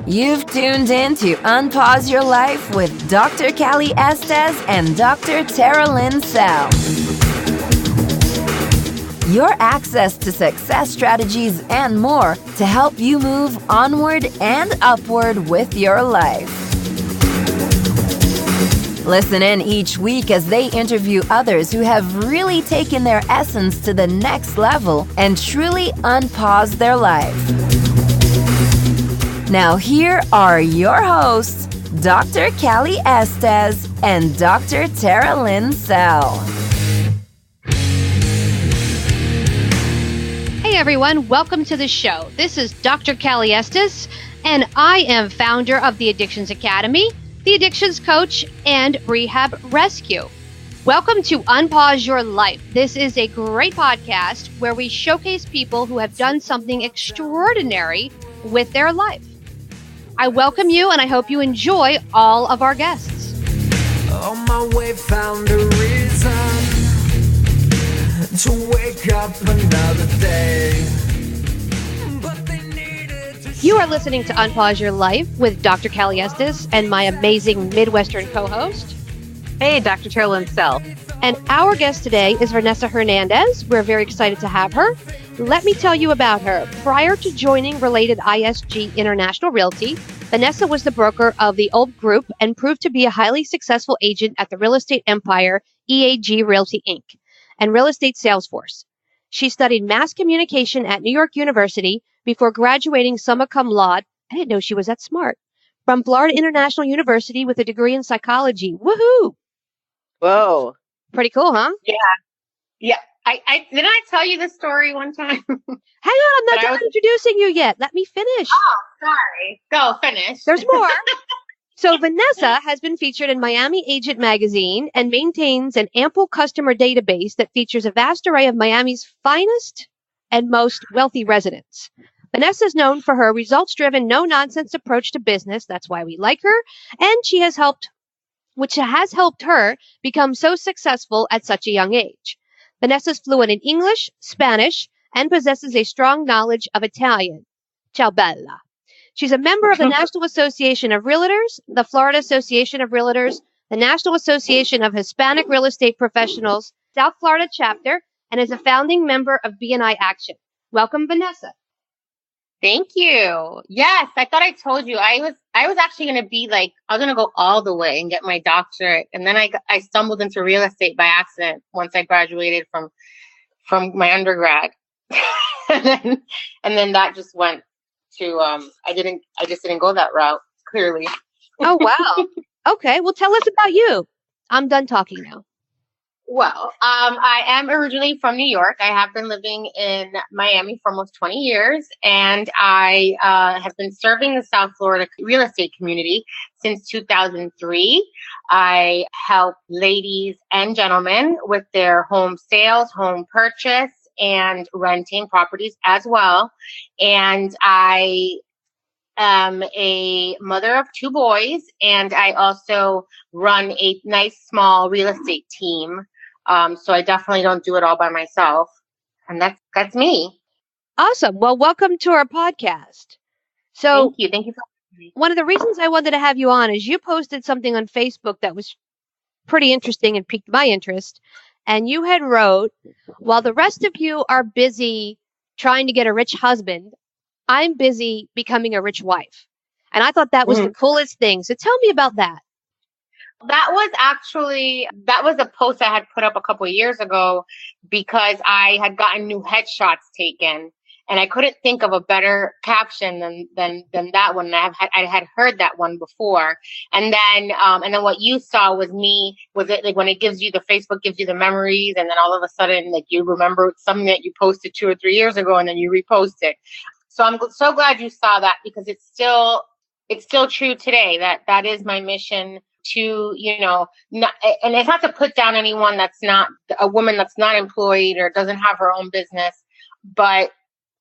You've tuned in to Unpause Your Life with Dr. Callie Estes and Dr. Tara Lynn Sell. Your access to success strategies and more to help you move onward and upward with your life. Listen in each week as they interview others who have really taken their essence to the next level and truly unpaused their life. Now here are your hosts, Dr. Callie Estes and Dr. Tara Lynn Sell. Hey everyone, welcome to the show. This is Dr. Callie Estes, and I am founder of the Addictions Academy, the Addictions Coach, and Rehab Rescue. Welcome to Unpause Your Life. This is a great podcast where we showcase people who have done something extraordinary with their life. I welcome you, and I hope you enjoy all of our guests. On my way, found a reason to wake up another day. But they needed to. You are listening to Unpause Your Life with Dr. Callie Estes and my amazing Midwestern co-host. Hey, Dr. Tara Lynn Sell. And our guest today is Vanessa Hernandez. We're very excited to have her. Let me tell you about her. Prior to joining Related ISG International Realty, Vanessa was the broker of the Olbe Group and proved to be a highly successful agent at the real estate empire E.A.G. Realty Inc. and Real Estate Salesforce. She studied mass communication at New York University before graduating summa cum laude. I didn't know she was that smart. From Florida International University with a degree in psychology. Woohoo! Whoa. Pretty cool, huh? Yeah. I didn't I tell you this story one time? Hang on, I'm not done introducing you yet. Let me finish. Oh, sorry. Go finish. There's more. So Vanessa has been featured in Miami Agent magazine and maintains an ample customer database that features a vast array of Miami's finest and most wealthy residents. Vanessa is known for her results-driven, no-nonsense approach to business. That's why we like her. And she has helped her become so successful at such a young age. Vanessa is fluent in English, Spanish, and possesses a strong knowledge of Italian. Ciao bella. She's a member of the National Association of Realtors, the Florida Association of Realtors, the National Association of Hispanic Real Estate Professionals, South Florida chapter, and is a founding member of BNI Action. Welcome, Vanessa. Thank you. Yes, I thought I told you. I was actually going to be like, I was going to go all the way and get my doctorate. And then I stumbled into real estate by accident once I graduated from my undergrad. and then that just went to, I just didn't go that route, clearly. Oh, wow. Okay. Well, tell us about you. I'm done talking now. Well, I am originally from New York. I have been living in Miami for almost 20 years, and I have been serving the South Florida real estate community since 2003. I help ladies and gentlemen with their home sales, home purchase, and renting properties as well. And I am a mother of two boys, and I also run a nice small real estate team. So I definitely don't do it all by myself. And that's me. Awesome. Well, welcome to our podcast. So Thank you for having me. One of the reasons I wanted to have you on is you posted something on Facebook that was pretty interesting and piqued my interest. And you had wrote, while the rest of you are busy trying to get a rich husband, I'm busy becoming a rich wife. And I thought that was the coolest thing. So tell me about that. That was a post I had put up a couple of years ago because I had gotten new headshots taken, and I couldn't think of a better caption than that one. I had heard that one before, and then what you saw was it like when it gives you Facebook gives you the memories, and then all of a sudden like you remember something that you posted 2 or 3 years ago, and then you repost it. So I'm so glad you saw that because it's still true today. That is my mission. To, and it's not to put down anyone that's not a woman that's not employed or doesn't have her own business, but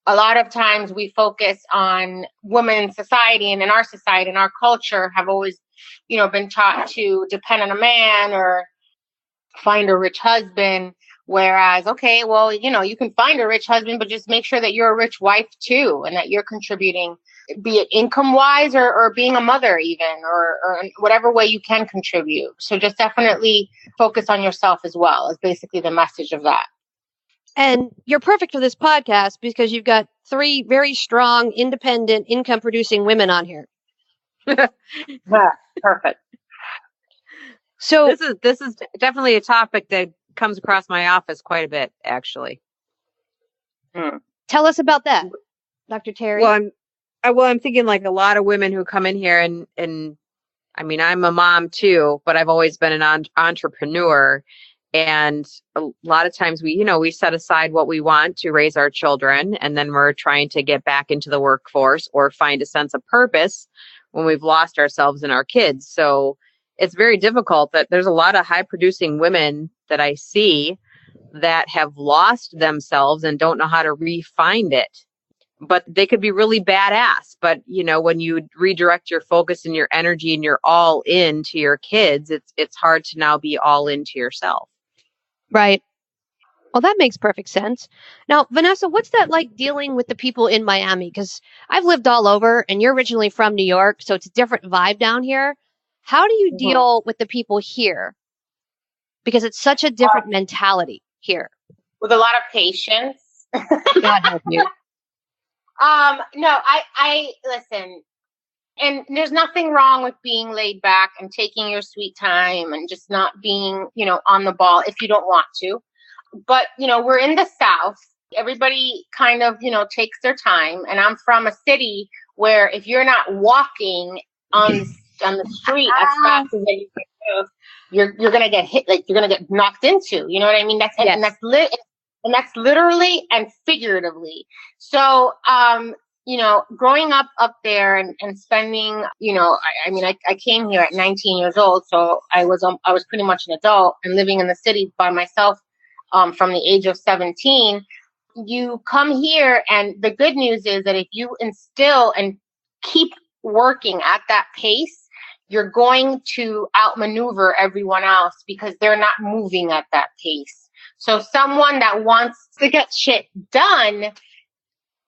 a lot of times we focus on women in society, and in our society and our culture have always, been taught to depend on a man or find a rich husband. Whereas, okay, well, you can find a rich husband, but just make sure that you're a rich wife too, and that you're contributing be it income wise or being a mother even, or whatever way you can contribute. So just definitely focus on yourself as well is basically the message of that. And you're perfect for this podcast because you've got 3 very strong, independent, income producing women on here. Yeah, perfect. So this is definitely a topic that comes across my office quite a bit, actually. tell us about that, Dr. Terry. Well, I'm thinking like a lot of women who come in here and I mean, I'm a mom too, but I've always been an entrepreneur. And a lot of times we set aside what we want to raise our children, and then we're trying to get back into the workforce or find a sense of purpose when we've lost ourselves in our kids. So it's very difficult. That there's a lot of high producing women that I see that have lost themselves and don't know how to re-find it. But they could be really badass. But, when you redirect your focus and your energy and you're all into your kids, it's hard to now be all into yourself. Right. Well, that makes perfect sense. Now, Vanessa, what's that like dealing with the people in Miami? Because I've lived all over and you're originally from New York, so it's a different vibe down here. How do you deal with the people here? Because it's such a different mentality here. With a lot of patience. God help you. No, I listen, and there's nothing wrong with being laid back and taking your sweet time and just not being, on the ball if you don't want to. But, we're in the South. Everybody kind of, takes their time. And I'm from a city where if you're not walking on the street as fast as you can move, you're going to get hit, like you're going to get knocked into, you know what I mean? And that's literally and figuratively. So, growing up there and spending, I came here at 19 years old. So I was pretty much an adult and living in the city by myself, from the age of 17. You come here, and the good news is that if you instill and keep working at that pace, you're going to outmaneuver everyone else because they're not moving at that pace. So someone that wants to get shit done,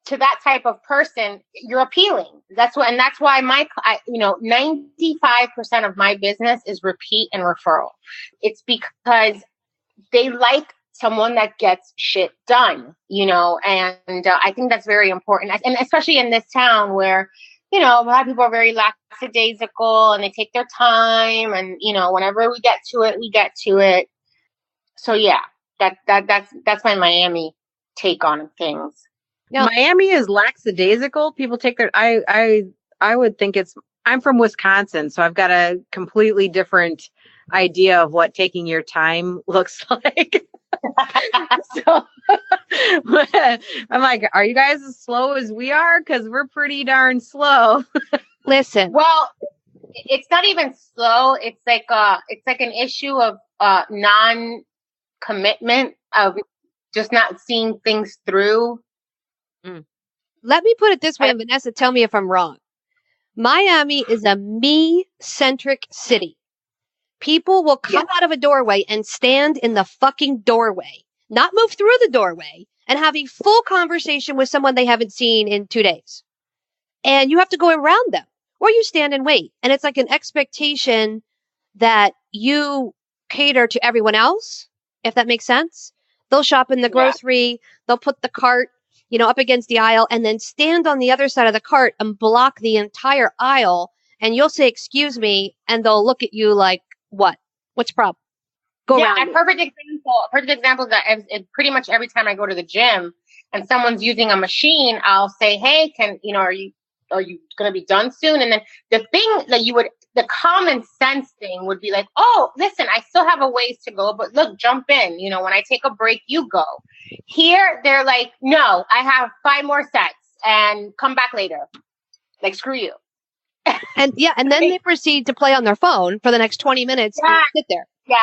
to that type of person, you're appealing. That's why 95% of my business is repeat and referral. It's because they like someone that gets shit done, and I think that's very important. And especially in this town where, a lot of people are very lackadaisical and they take their time, and, whenever we get to it, we get to it. So yeah, that's my Miami take on things. Now, Miami is lackadaisical. People take their, I would think I'm from Wisconsin, so I've got a completely different idea of what taking your time looks like. So I'm like, are you guys as slow as we are? Because we're pretty darn slow. listen. Well, it's not even slow. It's like an issue of non-commitment, of just not seeing things through. Let me put it this way, and Vanessa, tell me if I'm wrong. Miami is a me-centric city. People will come out of a doorway and stand in the fucking doorway, not move through the doorway, and have a full conversation with someone they haven't seen in 2 days. And you have to go around them, or you stand and wait. And it's like an expectation that you cater to everyone else, if that makes sense. They'll shop in the grocery, they'll put the cart, up against the aisle, and then stand on the other side of the cart and block the entire aisle. And you'll say, "Excuse me," and they'll look at you like, "What? What's the problem?" Go around. A perfect example is that pretty much every time I go to the gym and someone's using a machine, I'll say, "Hey, are you going to be done soon?" And then the thing that the common sense thing would be like, "Oh, listen, I still have a ways to go, but look, jump in. When I take a break, you go." Here, they're like, "No, I have 5 more sets and come back later." Like, screw you. And then they proceed to play on their phone for the next 20 minutes and sit there. Yeah,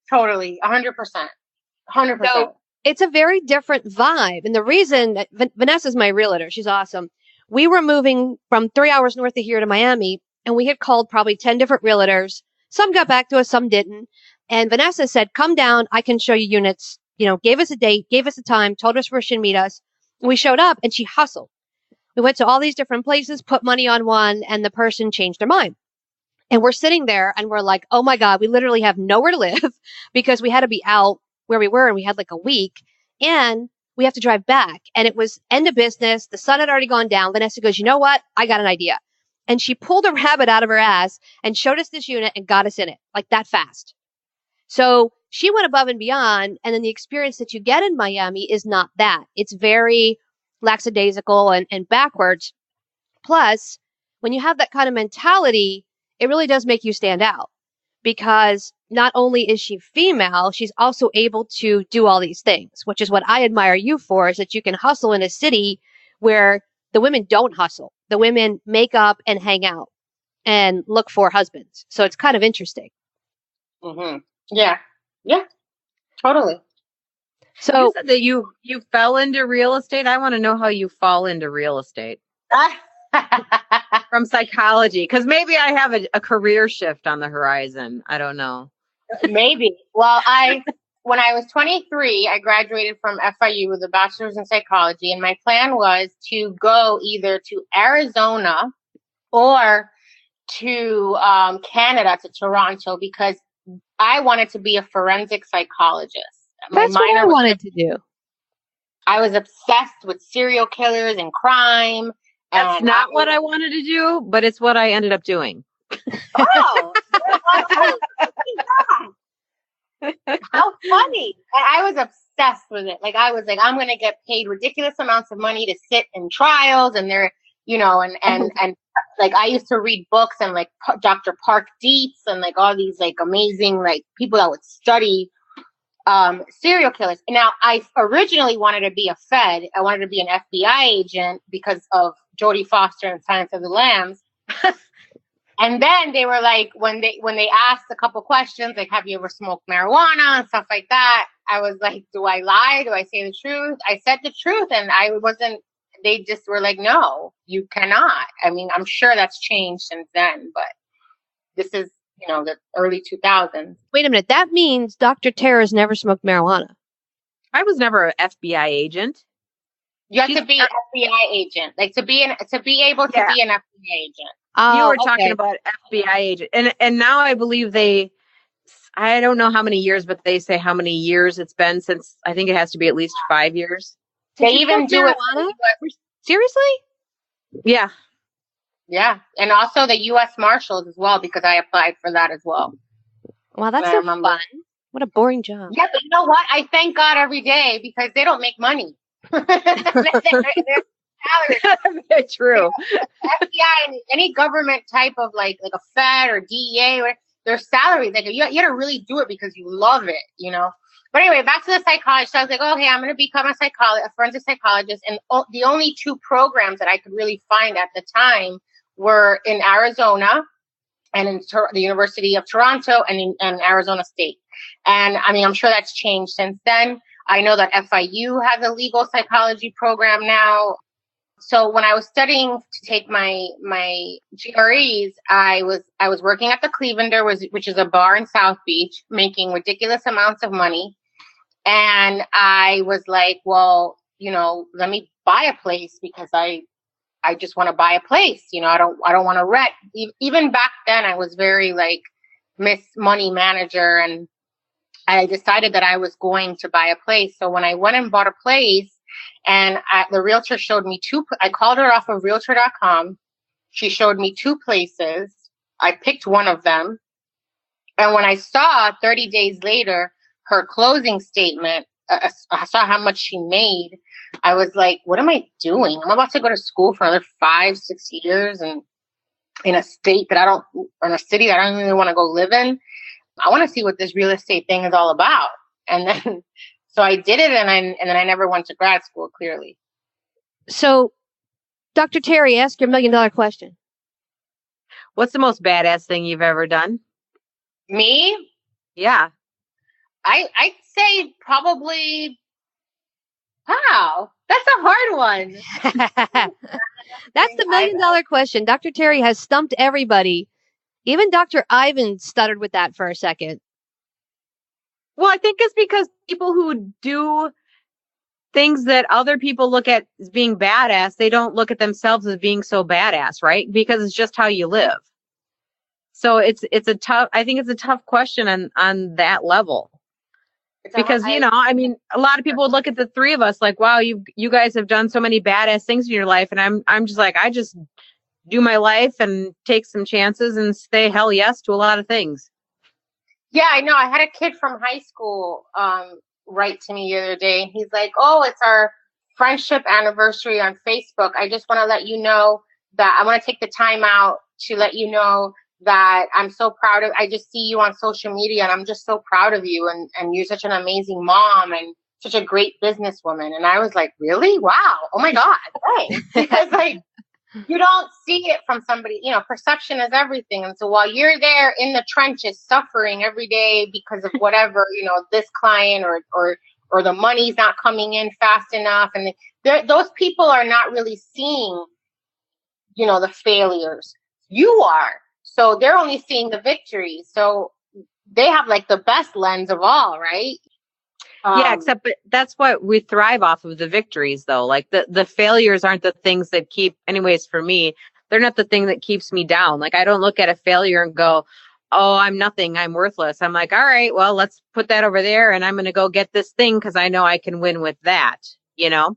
totally. 100%. 100%. So it's a very different vibe. And the reason that Vanessa's my realtor, she's awesome. We were moving from 3 hours north of here to Miami, and we had called probably 10 different realtors. Some got back to us, some didn't. And Vanessa said, "Come down, I can show you units." Gave us a date, gave us a time, told us where she should meet us. And we showed up, and she hustled. We went to all these different places, put money on one, and the person changed their mind. And we're sitting there and we're like, oh my God, we literally have nowhere to live because we had to be out where we were and we had like a week and we have to drive back. And it was end of business. The sun had already gone down. Vanessa goes, you know what? I got an idea. And she pulled a rabbit out of her ass and showed us this unit and got us in it like that fast. So she went above and beyond. And then the experience that you get in Miami is not that. It's very lackadaisical and backwards. Plus, when you have that kind of mentality, it really does make you stand out because not only is she female, she's also able to do all these things, which is what I admire you for, is that you can hustle in a city where the women don't hustle. The women make up and hang out and look for husbands. So it's kind of interesting. Mm-hmm. Yeah. Yeah, totally. So you said that you fell into real estate. I want to know how you fall into real estate. From psychology, because maybe I have a career shift on the horizon. I don't know. Maybe. Well, when I was 23, I graduated from FIU with a bachelor's in psychology, and my plan was to go either to Arizona or to Canada, to Toronto, because I wanted to be a forensic psychologist. That's what I wanted to do. I was obsessed with serial killers and crime. That's not what I wanted to do, but it's what I ended up doing. Oh, how funny. And I was obsessed with it. Like, I was like, I'm going to get paid ridiculous amounts of money to sit in trials. And they're, and like, I used to read books and like Dr. Park Dietz and like all these like amazing, like people that would study serial killers. And now I originally wanted to be a Fed. I wanted to be an FBI agent because of Jodie Foster and Silence of the Lambs. And then they were like, when they asked a couple questions, like, have you ever smoked marijuana and stuff like that? I was like, do I lie? Do I say the truth? I said the truth. And they just were like, no, you cannot. I mean, I'm sure that's changed since then, but this is, the early 2000s. Wait a minute. That means Dr. Tara's never smoked marijuana. I was never an FBI agent. You have to be an FBI agent, like to be able to be an FBI agent. You were talking about FBI agent, and now I believe I don't know how many years, but they say how many years it's been since. I think it has to be at least 5 years. They even do it. Seriously? Yeah. Yeah, and also the U.S. Marshals as well, because I applied for that as well. Wow, that's so fun. What a boring job. Yeah, but you know what? I thank God every day because they don't make money. They're salary. True. FBI and any government type of like a Fed or DEA, their salary. Like you got to really do it because you love it, But anyway, back to the psychologist. So I was like, okay, I'm going to become a forensic psychologist. And the only two programs that I could really find at the time were in Arizona and in the University of Toronto and in Arizona State. And I mean, I'm sure that's changed since then. I know that FIU has a legal psychology program now. So when I was studying to take my GREs, I was working at the Clevelander, which is a bar in South Beach, making ridiculous amounts of money. And I was like, well, let me buy a place because I just want to buy a place. I don't want to rent. Even back then, I was very like Miss Money Manager, and I decided that I was going to buy a place. So when I went and bought a place, and the realtor showed me I called her off of realtor.com. She showed me two places. I picked one of them. And when I saw 30 days later, her closing statement, I saw how much she made. I was like, what am I doing? I'm about to go to school for another 5-6 years and in a state that in a city that I don't really want to go live in. I want to see what this real estate thing is all about. And then, so I did it, and then I never went to grad school, clearly. So, Dr. Terry, ask your $1 million question. What's the most badass thing you've ever done? Me? Yeah. I'd say probably, wow, that's a hard one. That's the $1 million question. Dr. Terry has stumped everybody. Even Dr. Ivan stuttered with that for a second. Well, I think it's because people who do things that other people look at as being badass, they don't look at themselves as being so badass, right? Because it's just how you live. So I think it's a tough question on that level. Because, I mean, a lot of people would look at the three of us like, wow, you guys have done so many badass things in your life. And I'm just like, I just do my life and take some chances and say hell yes to a lot of things. Yeah, I know. I had a kid from high school write to me the other day, and he's like, "Oh, it's our friendship anniversary on Facebook. I just want to let you know that I want to take the time out to let you know that I'm so proud of. I just see you on social media, and I'm just so proud of you. And you're such an amazing mom and such a great businesswoman." And I was like, "Really? Wow! Oh my God! Thanks." Because like, you don't see it from somebody, perception is everything. And so while you're there in the trenches suffering every day because of whatever, this client or the money's not coming in fast enough. And those people are not really seeing, the failures. You are. So they're only seeing the victories. So they have like the best lens of all, right? Yeah, except that's what we thrive off of, the victories, though. Like the failures aren't the things that keep, anyways, for me, they're not the thing that keeps me down. Like I don't look at a failure and go, oh, I'm nothing, I'm worthless. I'm like, all right, well, let's put that over there and I'm going to go get this thing because I know I can win with that, 100%.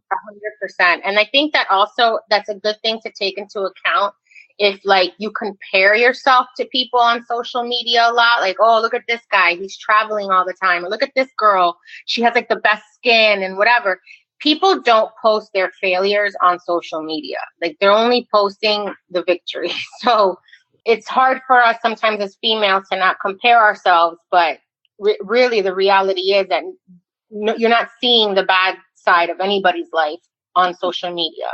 And I think that also that's a good thing to take into account. If like you compare yourself to people on social media a lot, like, oh, look at this guy, he's traveling all the time. Or look at this girl, she has like the best skin and whatever. People don't post their failures on social media. Like they're only posting the victory. So it's hard for us sometimes as females to not compare ourselves. But really the reality is that you're not seeing the bad side of anybody's life on social media.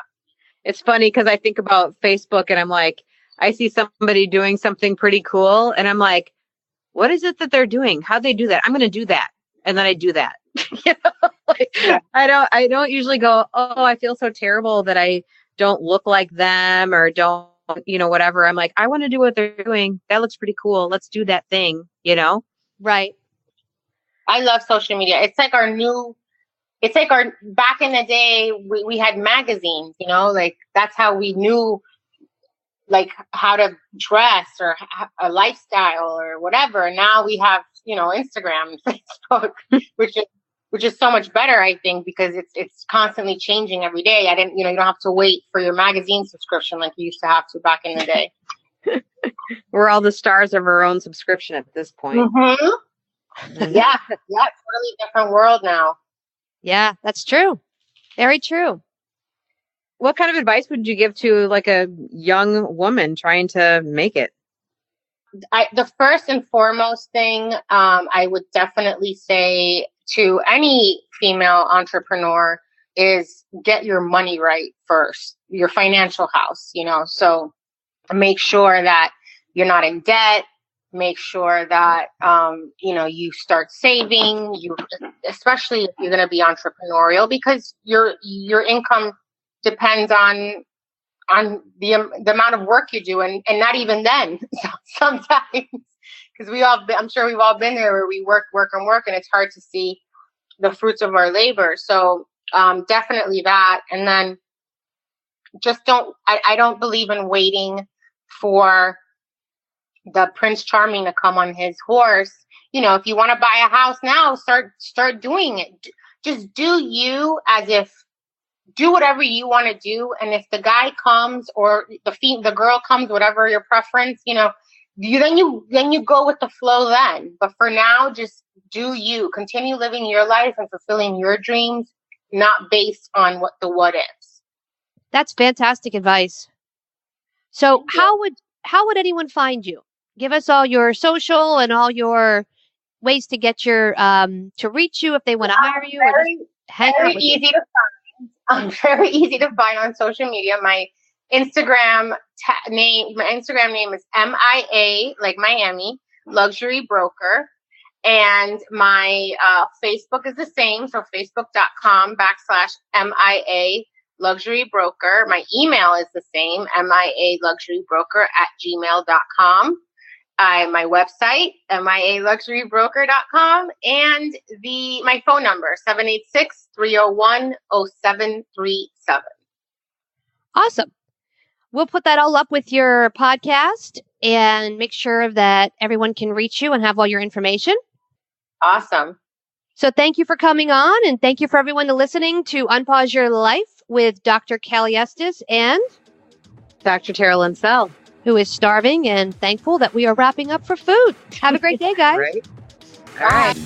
It's funny because I think about Facebook and I'm like, I see somebody doing something pretty cool. And I'm like, what is it that they're doing? How'd they do that? I'm going to do that. And then I do that. Yeah. I don't usually go, oh, I feel so terrible that I don't look like them or don't, whatever. I'm like, I want to do what they're doing. That looks pretty cool. Let's do that thing, Right. I love social media. It's like our back in the day, we had magazines, like that's how we knew like how to dress or a lifestyle or whatever. Now we have, Instagram and Facebook, which is so much better, I think, because it's constantly changing every day. You don't have to wait for your magazine subscription like you used to have to back in the day. We're all the stars of our own subscription at this point. Mm-hmm. Yeah, totally different world now. Yeah, that's true. Very true. What kind of advice would you give to like a young woman trying to make it? The first and foremost thing I would definitely say to any female entrepreneur is get your money right first, your financial house, so make sure that you're not in debt. Make sure that, you start saving, especially if you're going to be entrepreneurial, because your income depends on the amount of work you do. And not even then sometimes, because I'm sure we've all been there where we work, and it's hard to see the fruits of our labor. So definitely that. And then just I don't believe in waiting for the Prince Charming to come on his horse. If you want to buy a house now, start doing it. Just do you, do whatever you want to do. And if the guy comes or the girl comes, whatever your preference, then you go with the flow then. But for now, just do you. Continue living your life and fulfilling your dreams, not based on what ifs. That's fantastic advice. So how would anyone find you? Give us all your social and all your ways to get to reach you if they want to hire you. Very easy to find. Very easy to find on social media. My Instagram name is MIA, like Miami, Luxury Broker. And my Facebook is the same. So facebook.com/MIA Luxury Broker. My email is the same, MIA Luxury Broker @gmail.com. My website, mialuxurybroker.com, and my phone number, 786-301-0737. Awesome. We'll put that all up with your podcast and make sure that everyone can reach you and have all your information. Awesome. So thank you for coming on, and thank you for everyone listening to Unpause Your Life with Dr. Kelly Estes and Dr. Tara Linsell. who is starving and thankful that we are wrapping up for food. Have a great day, guys. Right? Bye. All right.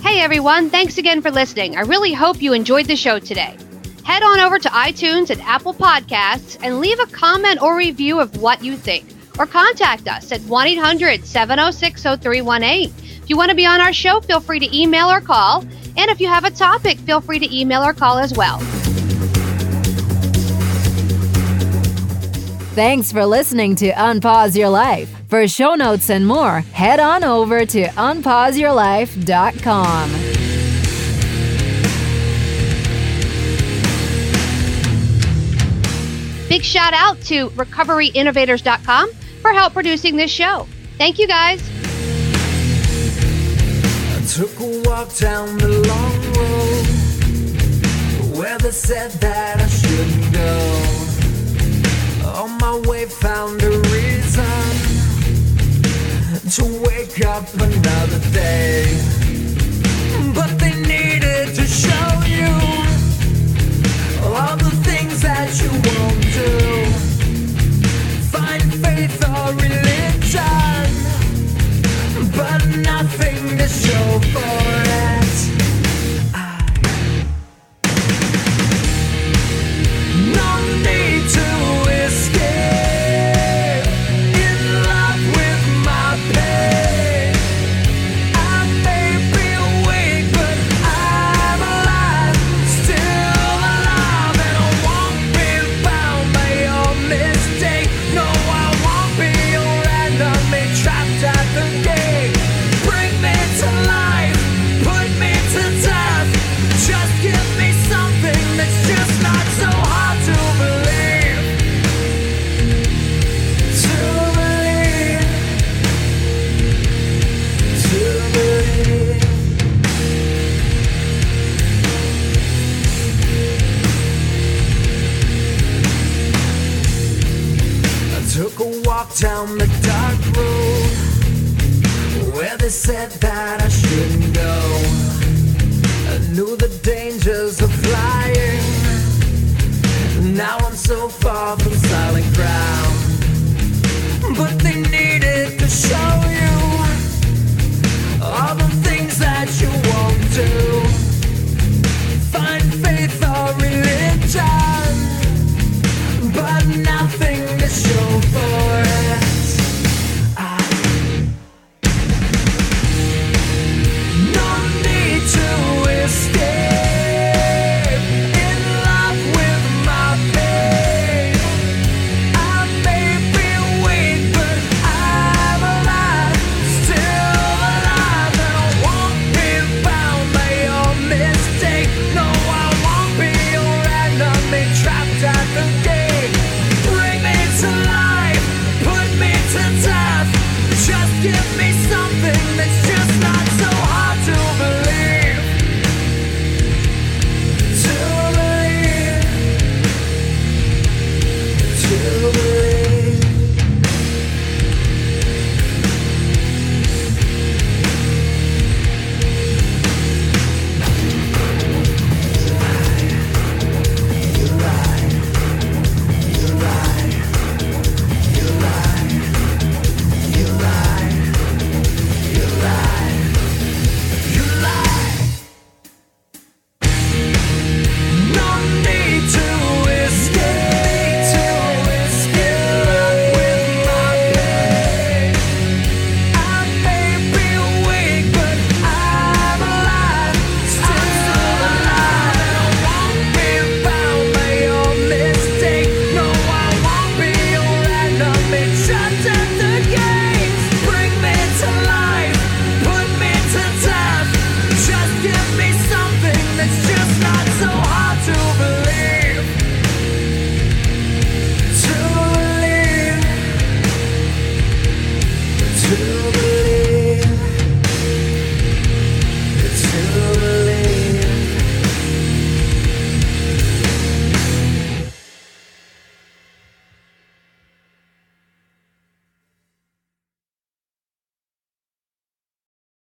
Hey, everyone. Thanks again for listening. I really hope you enjoyed the show today. Head on over to iTunes and Apple Podcasts and leave a comment or review of what you think. Or contact us at 1-800-706-0318. If you want to be on our show, feel free to email or call. And if you have a topic, feel free to email or call as well. Thanks for listening to Unpause Your Life. For show notes and more, head on over to unpauseyourlife.com. Big shout out to recoveryinnovators.com for help producing this show. Thank you, guys. I took a walk down the long road where they said that I shouldn't go. On my way found a reason to wake up another day, but they needed to show you all the things that you won't do. Find faith or religion, but nothing to show for it. No need to escape in love with my pain. I may be weak, but I'm alive, still alive, and I won't be bound by your mistake. No, I won't be your enemy, trapped at the gate. Bring me to life, put me to death. Just give me something that's just not so hard to believe. To believe. To believe. I took a walk down the dark road where they said that I shouldn't go. I knew the dangers of flying. Now I'm so far from silent cries.